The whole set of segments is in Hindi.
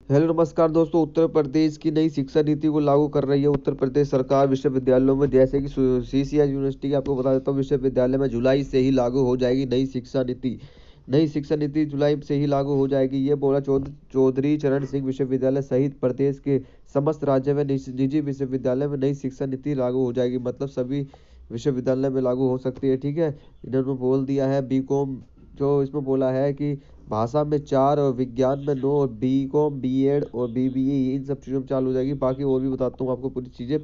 हेलो नमस्कार दोस्तों। उत्तर प्रदेश की नई शिक्षा नीति को लागू कर रही है उत्तर प्रदेश सरकार विश्वविद्यालयों में। जैसे कि सीसीएस यूनिवर्सिटी की आपको बता देता हूँ, विश्वविद्यालय में जुलाई से ही लागू हो जाएगी नई शिक्षा नीति। नई शिक्षा नीति जुलाई से ही लागू हो जाएगी, ये बोला चौधरी चरण सिंह विश्वविद्यालय सहित प्रदेश के समस्त राज्य में निजी विश्वविद्यालय में नई शिक्षा नीति लागू हो जाएगी। मतलब सभी विश्वविद्यालय में लागू हो सकती है। ठीक है, इन्होंने बोल दिया है बीकॉम, जो इसमें बोला है कि भाषा में 4 और विज्ञान में 9 और बीकॉम बीएड और बीबीए इन सब चीज़ों में चालू हो जाएगी। बाकी और भी बताता हूँ आपको पूरी चीज़ें।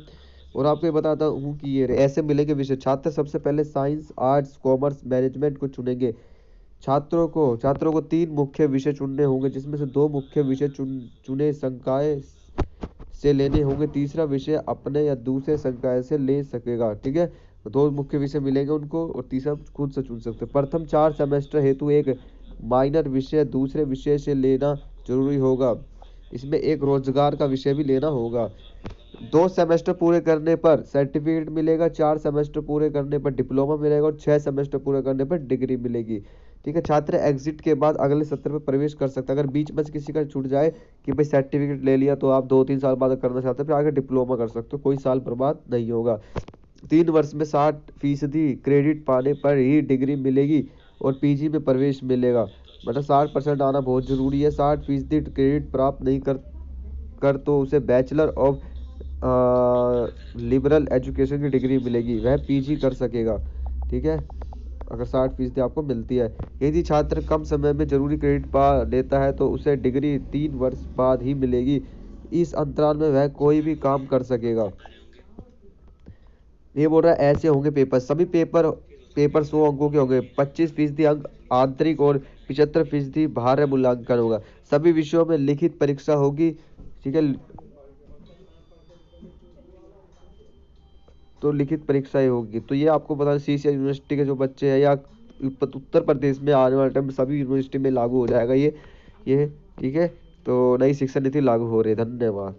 और आपको ये बताता हूँ कि ये ऐसे मिलेंगे विषय। छात्र सबसे पहले साइंस आर्ट्स कॉमर्स मैनेजमेंट को चुनेंगे। छात्रों को 3 मुख्य विषय चुनने होंगे, जिसमें से 2 मुख्य विषय चुने संकाय से लेने होंगे। तीसरा विषय अपने या दूसरे संकाय से ले सकेगा। ठीक है, 2 मुख्य विषय मिलेंगे उनको और तीसरा खुद से चुन सकते हैं। प्रथम 4 सेमेस्टर हेतु एक माइनर विषय दूसरे विषय से लेना जरूरी होगा। इसमें एक रोजगार का विषय भी लेना होगा। 2 सेमेस्टर पूरे करने पर सर्टिफिकेट मिलेगा, 4 सेमेस्टर पूरे करने पर डिप्लोमा मिलेगा और 6 सेमेस्टर पूरे करने पर डिग्री मिलेगी। ठीक है, छात्र एग्जिट के बाद अगले सत्र में प्रवेश कर सकता है। अगर बीच में से किसी का छूट जाए कि भाई सर्टिफिकेट ले लिया, तो आप 2-3 साल बाद करना चाहते हैं फिर आगे डिप्लोमा कर सकते हो, कोई साल बर्बाद नहीं होगा। 3 वर्ष में 60% क्रेडिट पाने पर ही डिग्री मिलेगी और पीजी में प्रवेश मिलेगा। मतलब 60% आना बहुत जरूरी है। 60% क्रेडिट प्राप्त नहीं कर तो उसे बैचलर ऑफ लिबरल एजुकेशन की डिग्री मिलेगी, वह पीजी कर सकेगा। ठीक है, अगर 60% आपको मिलती है। यदि छात्र कम समय में जरूरी क्रेडिट पा लेता है तो उसे डिग्री 3 वर्ष बाद ही मिलेगी। इस अंतराल में वह कोई भी काम कर सकेगा। ये बोल रहा है ऐसे होंगे पेपर। सभी पेपर 100 अंकों के होंगे। 25% अंक आंतरिक और 75% बाह्य मूल्यांकन होगा। सभी विषयों में लिखित परीक्षा होगी। ठीक है, तो लिखित परीक्षाएं होगी। तो ये आपको बता दें, सीसीएस यूनिवर्सिटी के जो बच्चे हैं या उत्तर प्रदेश में आने वाले टाइम में सभी यूनिवर्सिटी में लागू हो जाएगा ये। ठीक है, तो नई शिक्षा नीति लागू हो रही है। धन्यवाद।